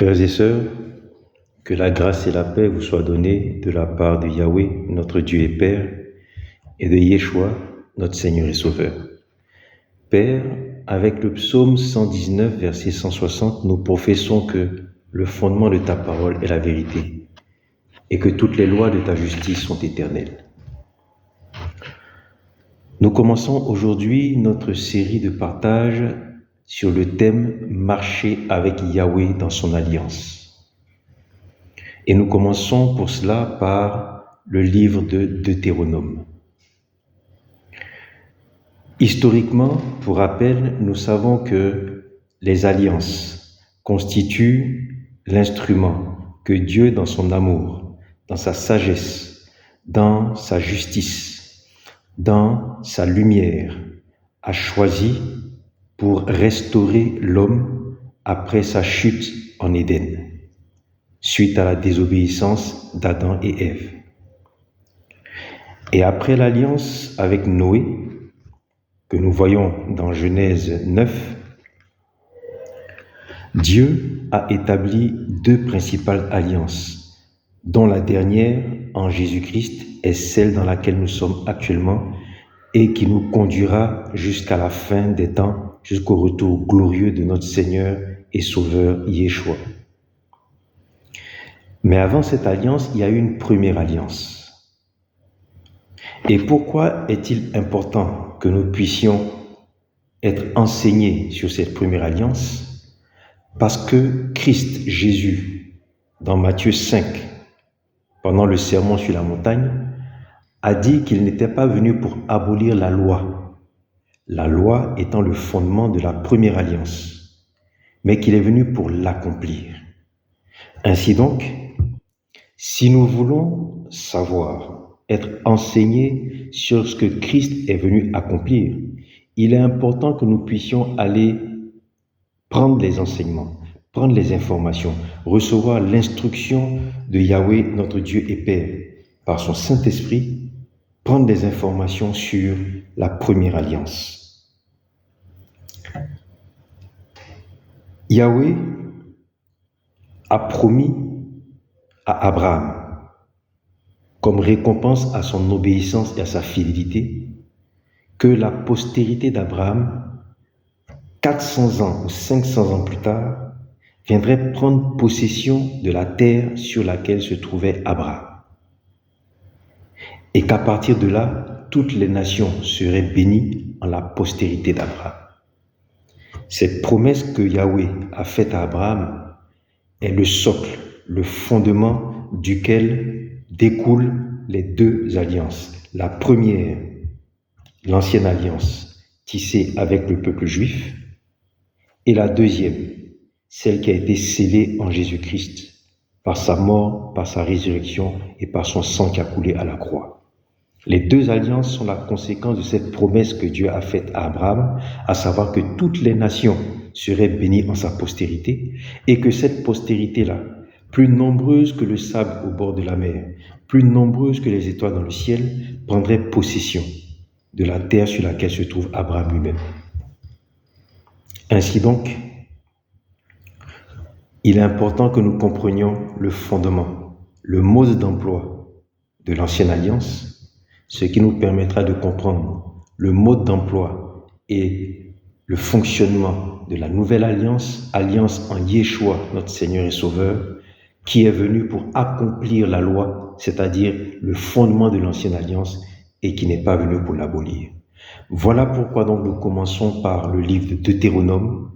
Frères et sœurs, que la grâce et la paix vous soient données de la part de Yahweh, notre Dieu et Père, et de Yeshua, notre Seigneur et Sauveur. Père, avec le psaume 119, verset 160, nous professons que le fondement de ta parole est la vérité, et que toutes les lois de ta justice sont éternelles. Nous commençons aujourd'hui notre série de partage sur le thème « Marcher avec Yahweh dans son alliance ». Et nous commençons pour cela par le livre de Deutéronome. Historiquement, pour rappel, nous savons que les alliances constituent l'instrument que Dieu, dans son amour, dans sa sagesse, dans sa justice, dans sa lumière, a choisi pour restaurer l'homme après sa chute en Éden, suite à la désobéissance d'Adam et Ève. Et après l'alliance avec Noé, que nous voyons dans Genèse 9, Dieu a établi deux principales alliances, dont la dernière, en Jésus-Christ, est celle dans laquelle nous sommes actuellement et qui nous conduira jusqu'à la fin des temps, jusqu'au retour glorieux de notre Seigneur et Sauveur Yeshua. Mais avant cette alliance, il y a eu une première alliance. Et pourquoi est-il important que nous puissions être enseignés sur cette première alliance? Parce que Christ, Jésus, dans Matthieu 5, pendant le sermon sur la montagne, a dit qu'il n'était pas venu pour abolir la loi étant le fondement de la première alliance, mais qu'il est venu pour l'accomplir. Ainsi donc, si nous voulons savoir, être enseignés sur ce que Christ est venu accomplir, il est important que nous puissions aller prendre les enseignements, prendre les informations, recevoir l'instruction de Yahweh, notre Dieu et Père, par son Saint-Esprit, prendre des informations sur la première alliance. Yahweh a promis à Abraham, comme récompense à son obéissance et à sa fidélité, que la postérité d'Abraham, 400 ans ou 500 ans plus tard, viendrait prendre possession de la terre sur laquelle se trouvait Abraham. Et qu'à partir de là, toutes les nations seraient bénies en la postérité d'Abraham. Cette promesse que Yahweh a faite à Abraham est le socle, le fondement duquel découlent les deux alliances. La première, l'ancienne alliance tissée avec le peuple juif, et la deuxième, celle qui a été scellée en Jésus-Christ par sa mort, par sa résurrection et par son sang qui a coulé à la croix. Les deux alliances sont la conséquence de cette promesse que Dieu a faite à Abraham, à savoir que toutes les nations seraient bénies en sa postérité et que cette postérité-là, plus nombreuse que le sable au bord de la mer, plus nombreuse que les étoiles dans le ciel, prendrait possession de la terre sur laquelle se trouve Abraham lui-même. Ainsi donc, il est important que nous comprenions le fondement, le mode d'emploi de l'ancienne alliance, ce qui nous permettra de comprendre le mode d'emploi et le fonctionnement de la nouvelle alliance, alliance en Yeshua, notre Seigneur et Sauveur, qui est venu pour accomplir la loi, c'est-à-dire le fondement de l'ancienne alliance, et qui n'est pas venu pour l'abolir. Voilà pourquoi donc nous commençons par le livre de Deutéronome,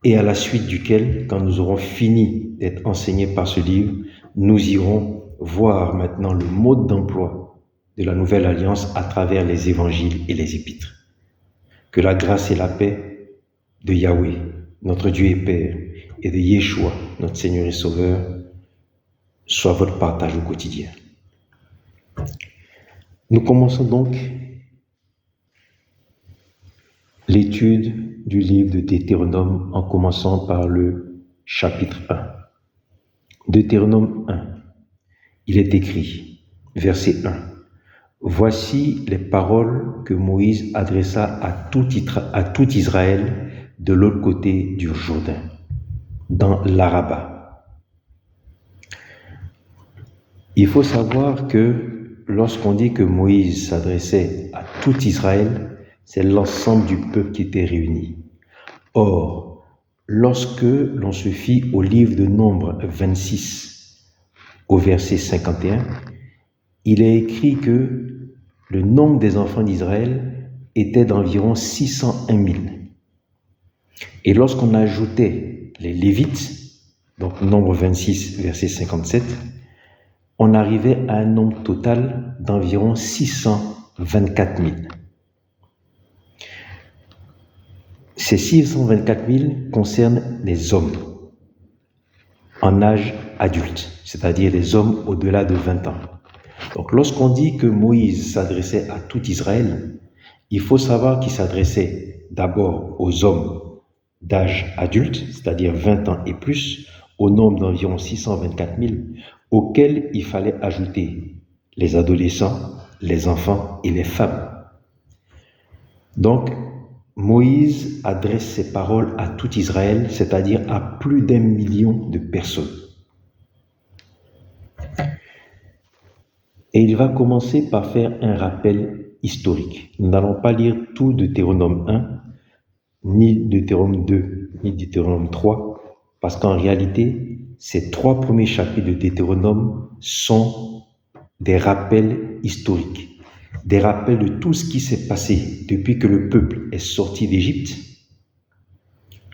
et à la suite duquel, quand nous aurons fini d'être enseignés par ce livre, nous irons voir maintenant le mode d'emploi de la nouvelle alliance à travers les évangiles et les épîtres. Que la grâce et la paix de Yahweh, notre Dieu et Père, et de Yeshua, notre Seigneur et Sauveur, soient votre partage au quotidien. Nous commençons donc l'étude du livre de Deutéronome en commençant par le chapitre 1. Deutéronome 1. Il est écrit, verset 1. Voici les paroles que Moïse adressa à tout Israël de l'autre côté du Jourdain, dans l'Araba, Il faut savoir que lorsqu'on dit que Moïse s'adressait à tout Israël, c'est l'ensemble du peuple qui était réuni. Or, lorsque l'on se fie au livre de Nombres 26, au verset 51, il est écrit que le nombre des enfants d'Israël était d'environ 601 000. Et lorsqu'on ajoutait les Lévites, donc Nombre 26, verset 57, on arrivait à un nombre total d'environ 624 000. Ces 624 000 concernent les hommes en âge adulte, c'est-à-dire les hommes au-delà de 20 ans. Donc lorsqu'on dit que Moïse s'adressait à tout Israël, il faut savoir qu'il s'adressait d'abord aux hommes d'âge adulte, c'est-à-dire 20 ans et plus, au nombre d'environ 624 000, auxquels il fallait ajouter les adolescents, les enfants et les femmes. Donc, Moïse adresse ses paroles à tout Israël, c'est-à-dire à plus d'1 million de personnes. Et il va commencer par faire un rappel historique. Nous n'allons pas lire tout Deutéronome 1, ni Deutéronome 2, ni Deutéronome 3, parce qu'en réalité, ces 3 premiers chapitres de Deutéronome sont des rappels historiques, des rappels de tout ce qui s'est passé depuis que le peuple est sorti d'Égypte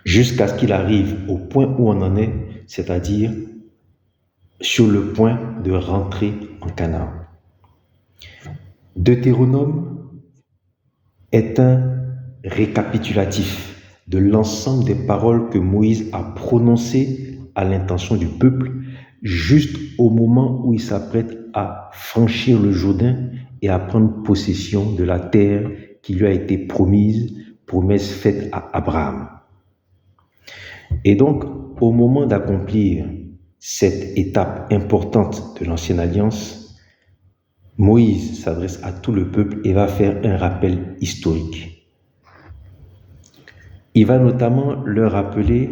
jusqu'à ce qu'il arrive au point où on en est, c'est-à-dire sur le point de rentrer en Canaan. Deutéronome est un récapitulatif de l'ensemble des paroles que Moïse a prononcées à l'intention du peuple, juste au moment où il s'apprête à franchir le Jourdain et à prendre possession de la terre qui lui a été promise, promesse faite à Abraham. Et donc, au moment d'accomplir cette étape importante de l'Ancienne Alliance, Moïse s'adresse à tout le peuple et va faire un rappel historique. Il va notamment leur rappeler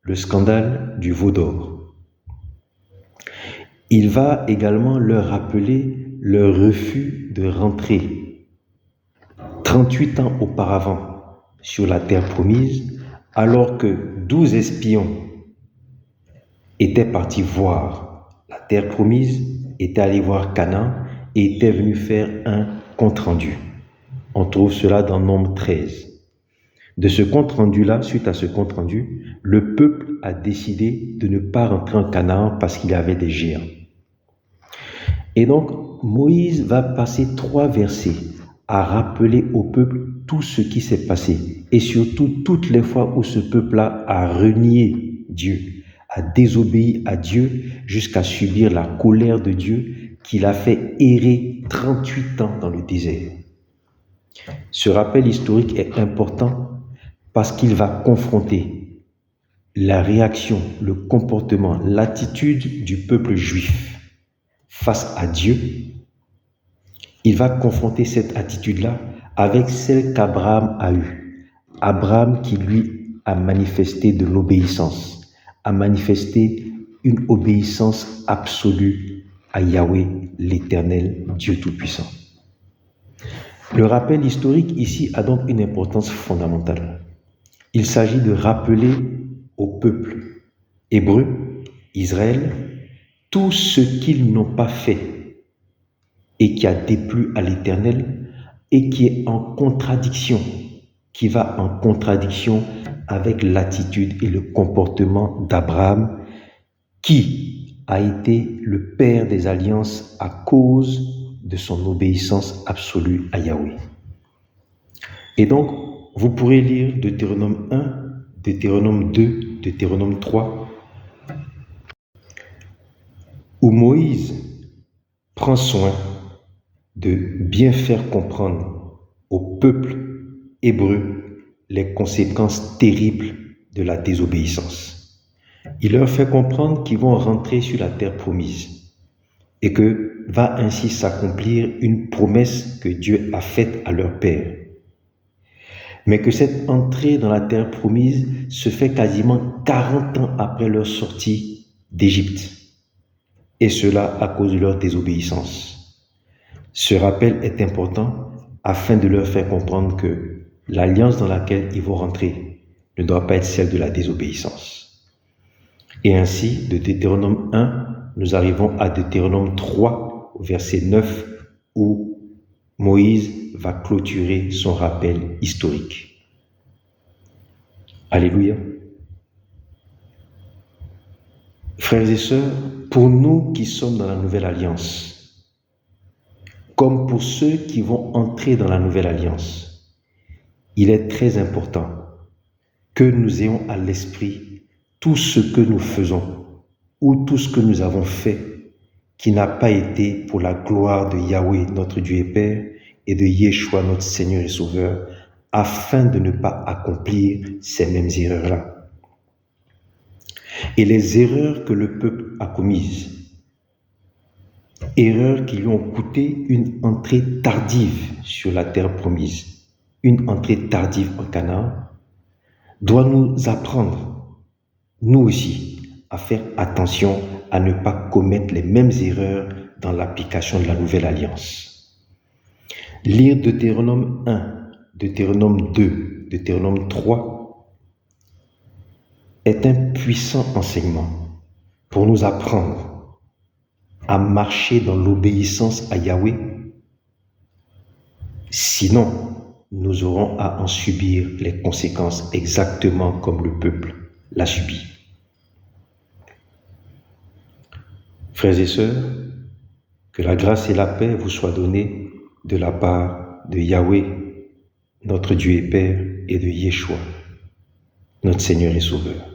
le scandale du veau d'or. Il va également leur rappeler le refus de rentrer 38 ans auparavant sur la terre promise, alors que 12 espions étaient partis voir la terre promise, étaient allés voir Canaan et étaient venus faire un compte-rendu. On trouve cela dans Nombre 13. De ce compte-rendu-là, suite à ce compte-rendu, le peuple a décidé de ne pas rentrer en Canaan parce qu'il y avait des géants. Et donc, Moïse va passer 3 versets à rappeler au peuple tout ce qui s'est passé et surtout toutes les fois où ce peuple-là a renié Dieu, a désobéi à Dieu jusqu'à subir la colère de Dieu qui l'a fait errer 38 ans dans le désert. Ce rappel historique est important parce qu'il va confronter la réaction, le comportement, l'attitude du peuple juif face à Dieu. Il va confronter cette attitude-là avec celle qu'Abraham a eue. Abraham qui lui a manifesté de l'obéissance, a manifesté une obéissance absolue à Yahweh, l'Éternel, Dieu Tout-Puissant. Le rappel historique ici a donc une importance fondamentale. Il s'agit de rappeler au peuple hébreu, Israël, tout ce qu'ils n'ont pas fait et qui a déplu à l'Éternel et qui est en contradiction, qui va en contradiction avec l'attitude et le comportement d'Abraham, qui a été le père des alliances à cause de son obéissance absolue à Yahweh. Et donc, vous pourrez lire Deutéronome 1, Deutéronome 2, Deutéronome 3, où Moïse prend soin de bien faire comprendre au peuple hébreu les conséquences terribles de la désobéissance. Il leur fait comprendre qu'ils vont rentrer sur la terre promise et que va ainsi s'accomplir une promesse que Dieu a faite à leur père. Mais que cette entrée dans la terre promise se fait quasiment 40 ans après leur sortie d'Égypte. et cela à cause de leur désobéissance. Ce rappel est important afin de leur faire comprendre que l'alliance dans laquelle ils vont rentrer ne doit pas être celle de la désobéissance. Et ainsi, de Deutéronome 1, nous arrivons à Deutéronome 3, verset 9, où Moïse va clôturer son rappel historique. Alléluia. Frères et sœurs, pour nous qui sommes dans la nouvelle alliance, comme pour ceux qui vont entrer dans la nouvelle alliance, il est très important que nous ayons à l'esprit tout ce que nous faisons ou tout ce que nous avons fait qui n'a pas été pour la gloire de Yahweh, notre Dieu et Père, et de Yeshua, notre Seigneur et Sauveur, afin de ne pas accomplir ces mêmes erreurs-là. Et les erreurs que le peuple a commises, erreurs qui lui ont coûté une entrée tardive sur la terre promise, une entrée tardive en Canaan, doit nous apprendre, nous aussi, à faire attention à ne pas commettre les mêmes erreurs dans l'application de la nouvelle alliance. Lire Deutéronome 1, Deutéronome 2, Deutéronome 3 est un puissant enseignement pour nous apprendre à marcher dans l'obéissance à Yahweh. Sinon, nous aurons à en subir les conséquences exactement comme le peuple l'a subi. Frères et sœurs, que la grâce et la paix vous soient données de la part de Yahweh, notre Dieu et Père, et de Yeshua, notre Seigneur et Sauveur.